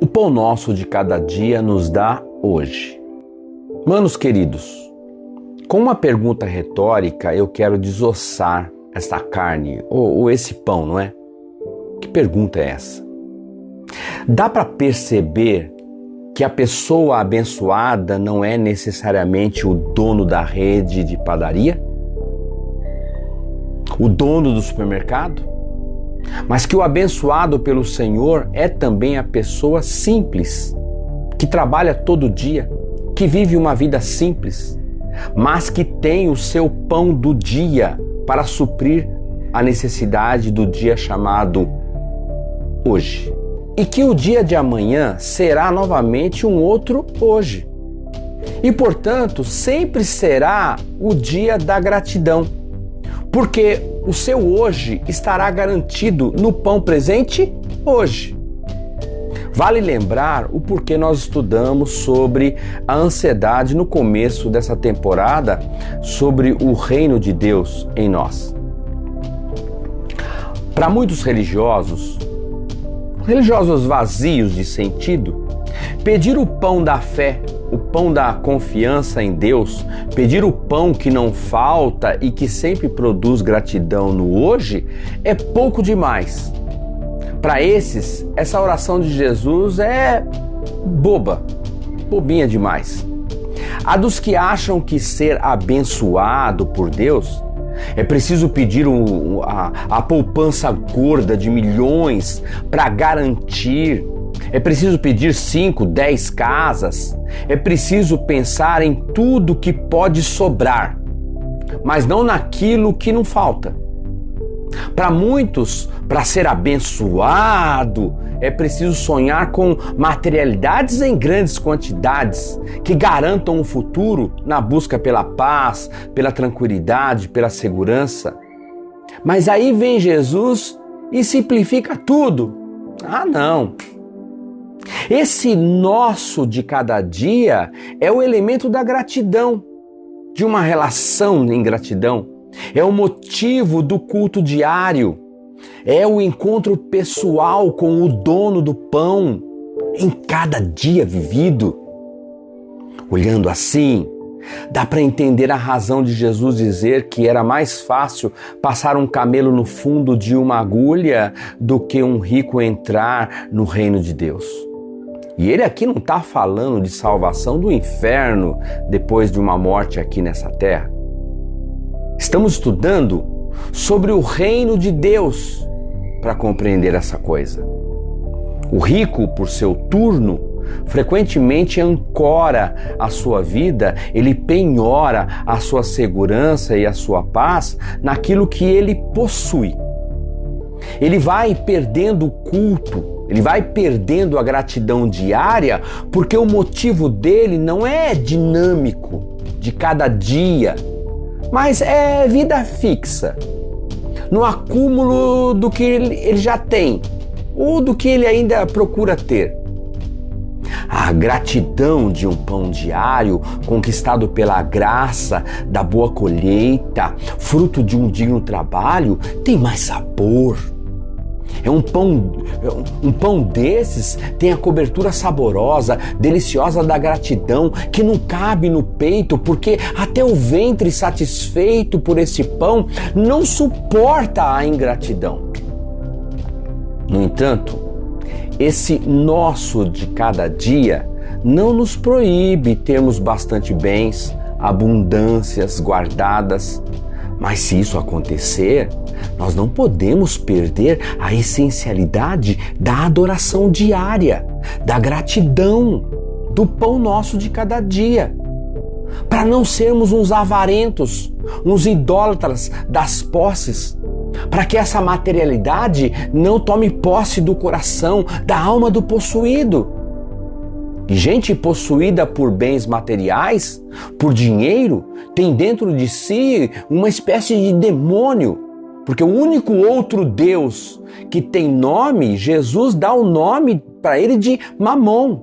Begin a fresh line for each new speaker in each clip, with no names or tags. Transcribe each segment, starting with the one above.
O pão nosso de cada dia nos dá hoje. Manos queridos, com uma pergunta retórica eu quero desossar essa carne ou esse pão, não é? Que pergunta é essa? Dá para perceber que a pessoa abençoada não é necessariamente o dono da rede de padaria? O dono do supermercado? Mas que o abençoado pelo Senhor é também a pessoa simples, que trabalha todo dia, que vive uma vida simples, mas que tem o seu pão do dia para suprir a necessidade do dia chamado hoje. E que o dia de amanhã será novamente um outro hoje. E, portanto, sempre será o dia da gratidão, porque o seu hoje estará garantido no pão presente hoje. Vale lembrar o porquê nós estudamos sobre a ansiedade no começo dessa temporada, sobre o reino de Deus em nós. Para muitos religiosos vazios de sentido, pedir o pão da fé, o pão da confiança em Deus, pedir o pão que não falta e que sempre produz gratidão no hoje, é pouco demais. Para esses, essa oração de Jesus é bobinha demais. A dos que acham que ser abençoado por Deus é preciso pedir a poupança gorda de milhões para garantir. É preciso pedir 5, 10 casas. É preciso pensar em tudo que pode sobrar, mas não naquilo que não falta. Para muitos, para ser abençoado, é preciso sonhar com materialidades em grandes quantidades que garantam um futuro na busca pela paz, pela tranquilidade, pela segurança. Mas aí vem Jesus e simplifica tudo. Ah, não! Esse nosso de cada dia é o elemento da gratidão, de uma relação em gratidão. É o motivo do culto diário. É o encontro pessoal com o dono do pão em cada dia vivido. Olhando assim, dá para entender a razão de Jesus dizer que era mais fácil passar um camelo no fundo de uma agulha do que um rico entrar no reino de Deus. E ele aqui não está falando de salvação do inferno depois de uma morte aqui nessa terra. Estamos estudando sobre o reino de Deus para compreender essa coisa. O rico, por seu turno, frequentemente ancora a sua vida, ele penhora a sua segurança e a sua paz naquilo que ele possui. Ele vai perdendo o culto, ele vai perdendo a gratidão diária, porque o motivo dele não é dinâmico, de cada dia, mas é vida fixa, no acúmulo do que ele já tem ou do que ele ainda procura ter. A gratidão de um pão diário conquistado pela graça da boa colheita, fruto de um digno trabalho, tem mais sabor. Um pão desses tem a cobertura saborosa, deliciosa da gratidão, que não cabe no peito, porque até o ventre satisfeito por esse pão não suporta a ingratidão. No entanto, esse nosso de cada dia não nos proíbe termos bastante bens, abundâncias guardadas. Mas se isso acontecer, nós não podemos perder a essencialidade da adoração diária, da gratidão, do pão nosso de cada dia. Para não sermos uns avarentos, uns idólatras das posses, para que essa materialidade não tome posse do coração, da alma do possuído. E gente possuída por bens materiais, por dinheiro, tem dentro de si uma espécie de demônio, porque o único outro Deus que tem nome, Jesus dá o nome para ele de Mamon.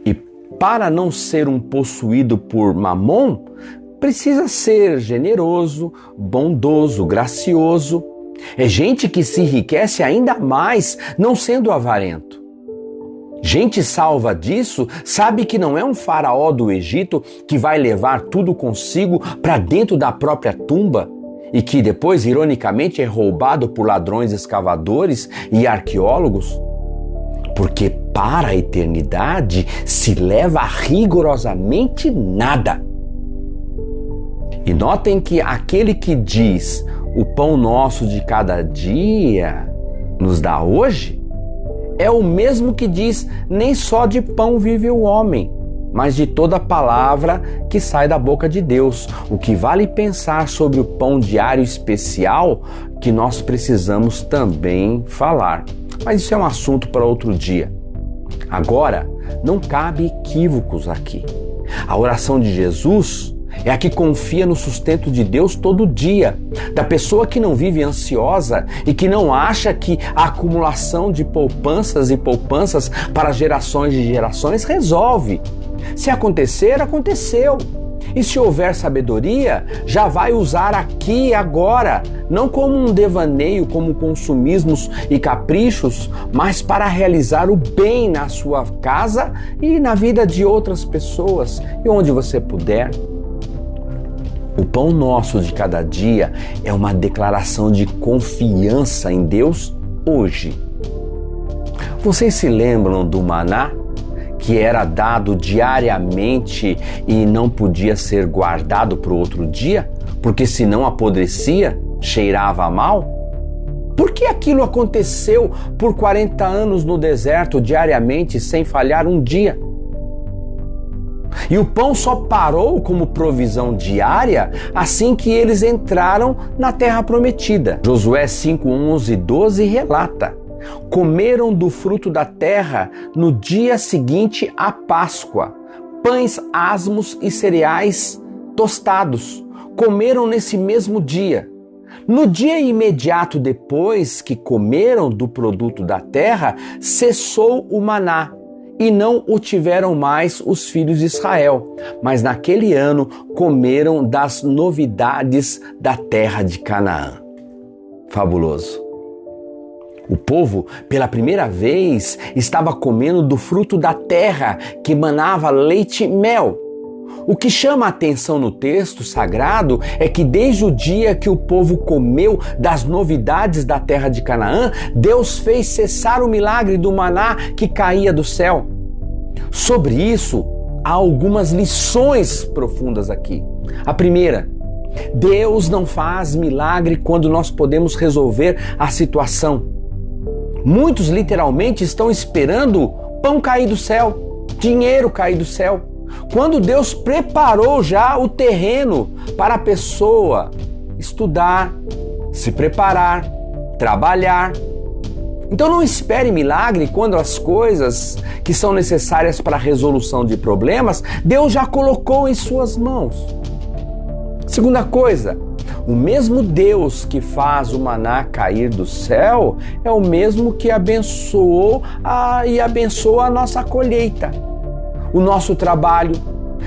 E para não ser um possuído por Mamon, precisa ser generoso, bondoso, gracioso. É gente que se enriquece ainda mais não sendo avarento. Gente salva disso sabe que não é um faraó do Egito que vai levar tudo consigo para dentro da própria tumba e que depois, ironicamente, é roubado por ladrões escavadores e arqueólogos. Porque para a eternidade se leva rigorosamente nada. E notem que aquele que diz o pão nosso de cada dia nos dá hoje, é o mesmo que diz nem só de pão vive o homem, mas de toda palavra que sai da boca de Deus. O que vale pensar sobre o pão diário especial que nós precisamos também falar. Mas isso é um assunto para outro dia. Agora, não cabe equívocos aqui. A oração de Jesus é a que confia no sustento de Deus todo dia, da pessoa que não vive ansiosa e que não acha que a acumulação de poupanças e poupanças para gerações e gerações resolve. Se acontecer, aconteceu. E se houver sabedoria, já vai usar aqui e agora, não como um devaneio, como consumismos e caprichos, mas para realizar o bem na sua casa e na vida de outras pessoas e onde você puder. O pão nosso de cada dia é uma declaração de confiança em Deus hoje. Vocês se lembram do maná, que era dado diariamente e não podia ser guardado para o outro dia, porque senão apodrecia, cheirava mal? Por que aquilo aconteceu por 40 anos no deserto diariamente sem falhar um dia? E o pão só parou como provisão diária assim que eles entraram na terra prometida. Josué 5:11-12 relata: comeram do fruto da terra no dia seguinte à Páscoa, pães asmos e cereais tostados. Comeram nesse mesmo dia. No dia imediato depois que comeram do produto da terra, cessou o maná. E não o tiveram mais os filhos de Israel, mas naquele ano comeram das novidades da terra de Canaã. Fabuloso! O povo, pela primeira vez, estava comendo do fruto da terra que manava leite e mel. O que chama a atenção no texto sagrado é que desde o dia que o povo comeu das novidades da terra de Canaã, Deus fez cessar o milagre do maná que caía do céu. Sobre isso, há algumas lições profundas aqui. A primeira, Deus não faz milagre quando nós podemos resolver a situação. Muitos literalmente estão esperando pão cair do céu, dinheiro cair do céu, quando Deus preparou já o terreno para a pessoa estudar, se preparar, trabalhar. Então não espere milagre quando as coisas que são necessárias para a resolução de problemas, Deus já colocou em suas mãos. Segunda coisa, o mesmo Deus que faz o maná cair do céu é o mesmo que abençoou e abençoa a nossa colheita, o nosso trabalho.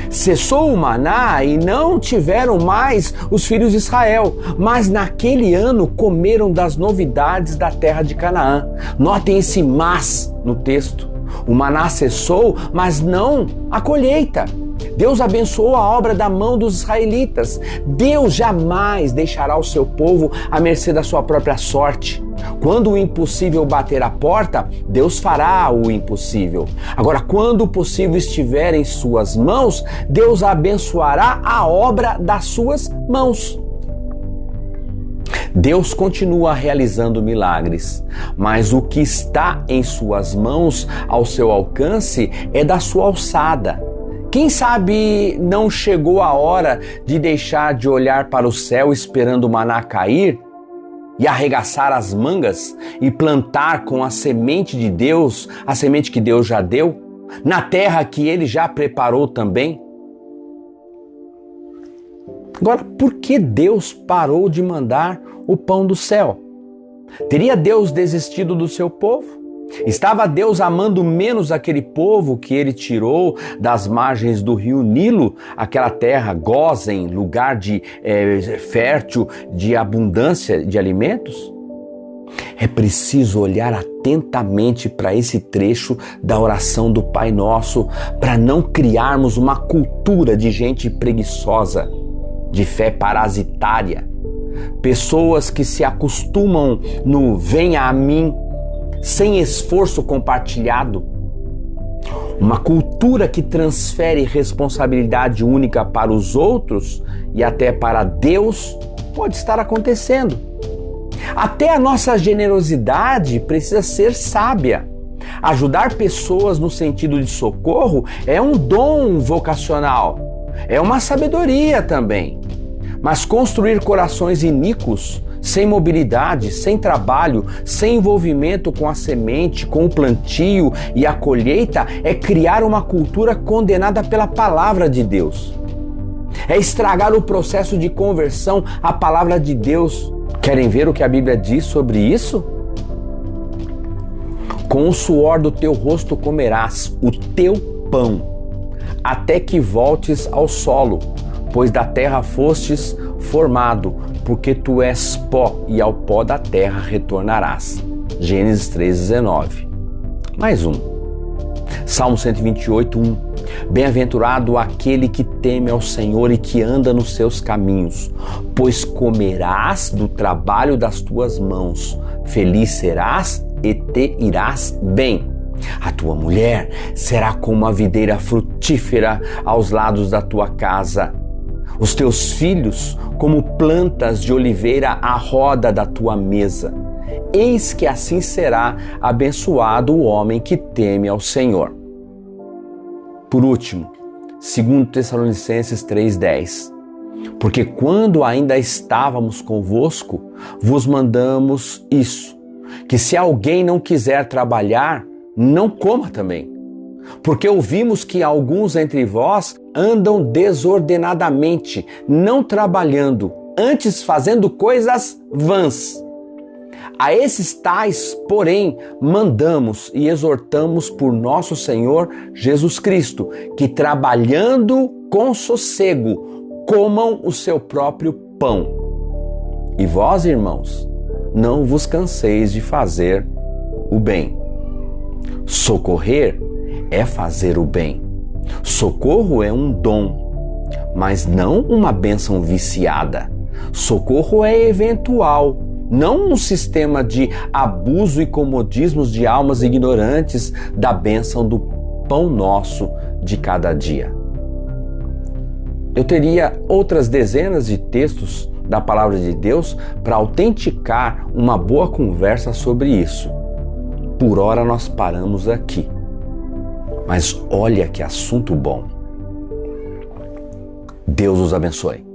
Cessou o maná e não tiveram mais os filhos de Israel, mas naquele ano comeram das novidades da terra de Canaã. Notem esse mas no texto. O maná cessou, mas não a colheita. Deus abençoou a obra da mão dos israelitas. Deus jamais deixará o seu povo à mercê da sua própria sorte. Quando o impossível bater a porta, Deus fará o impossível. Agora, quando o possível estiver em suas mãos, Deus abençoará a obra das suas mãos. Deus continua realizando milagres, mas o que está em suas mãos, ao seu alcance, é da sua alçada. Quem sabe não chegou a hora de deixar de olhar para o céu esperando o maná cair e arregaçar as mangas e plantar com a semente de Deus, a semente que Deus já deu, na terra que Ele já preparou também? Agora, por que Deus parou de mandar o pão do céu? Teria Deus desistido do seu povo? Estava Deus amando menos aquele povo que Ele tirou das margens do rio Nilo, aquela terra Gósen, lugar fértil de abundância de alimentos? É preciso olhar atentamente para esse trecho da oração do Pai Nosso para não criarmos uma cultura de gente preguiçosa, de fé parasitária, pessoas que se acostumam no venha a mim, sem esforço compartilhado. Uma cultura que transfere responsabilidade única para os outros e até para Deus pode estar acontecendo. Até a nossa generosidade precisa ser sábia. Ajudar pessoas no sentido de socorro é um dom vocacional, é uma sabedoria também. Mas construir corações iníquos, sem mobilidade, sem trabalho, sem envolvimento com a semente, com o plantio e a colheita, é criar uma cultura condenada pela palavra de Deus. É estragar o processo de conversão à palavra de Deus. Querem ver o que a Bíblia diz sobre isso? Com o suor do teu rosto comerás o teu pão, até que voltes ao solo, pois da terra fostes formado, porque tu és pó e ao pó da terra retornarás. Gênesis 3,19. Mais um. Salmo 128, 1. Bem-aventurado aquele que teme ao Senhor e que anda nos seus caminhos, pois comerás do trabalho das tuas mãos, feliz serás e te irás bem. A tua mulher será como a videira frutífera aos lados da tua casa, os teus filhos como plantas de oliveira à roda da tua mesa. Eis que assim será abençoado o homem que teme ao Senhor. Por último, 2 Tessalonicenses 3,10. Porque quando ainda estávamos convosco, vos mandamos isso, que se alguém não quiser trabalhar, não coma também. Porque ouvimos que alguns entre vós andam desordenadamente, não trabalhando, antes fazendo coisas vãs. A esses tais, porém, mandamos e exortamos por nosso Senhor Jesus Cristo, que trabalhando com sossego, comam o seu próprio pão. E vós, irmãos, não vos canseis de fazer o bem. Socorrer é fazer o bem. Socorro é um dom, mas não uma bênção viciada. Socorro é eventual, não um sistema de abuso e comodismos de almas ignorantes da bênção do pão nosso de cada dia. Eu teria outras dezenas de textos da palavra de Deus para autenticar uma boa conversa sobre isso. Por hora nós paramos aqui. Mas olha que assunto bom. Deus os abençoe.